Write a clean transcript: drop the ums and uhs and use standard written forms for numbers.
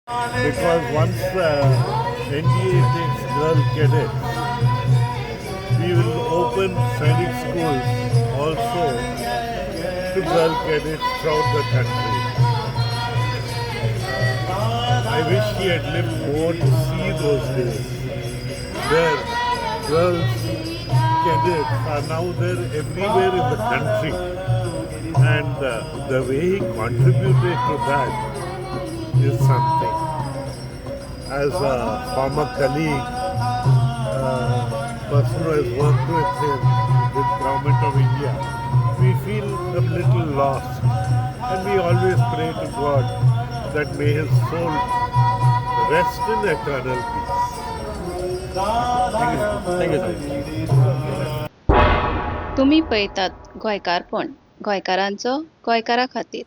because once NDA takes girl cadets, we will open Sainik schools also to girl cadets throughout the country. I wish he had lived more to see those days, where girls cadets are now there everywhere in the country, and the way he contributed to that is something. As a former colleague, person who has worked with him, with Government of India, we feel a little lost, and we always pray to God that may his soul rest in eternal peace. Thank you, sir. तुम्ही पळयतात गोंयकारपण गोंयकारांचो गोंयकारा खातीर.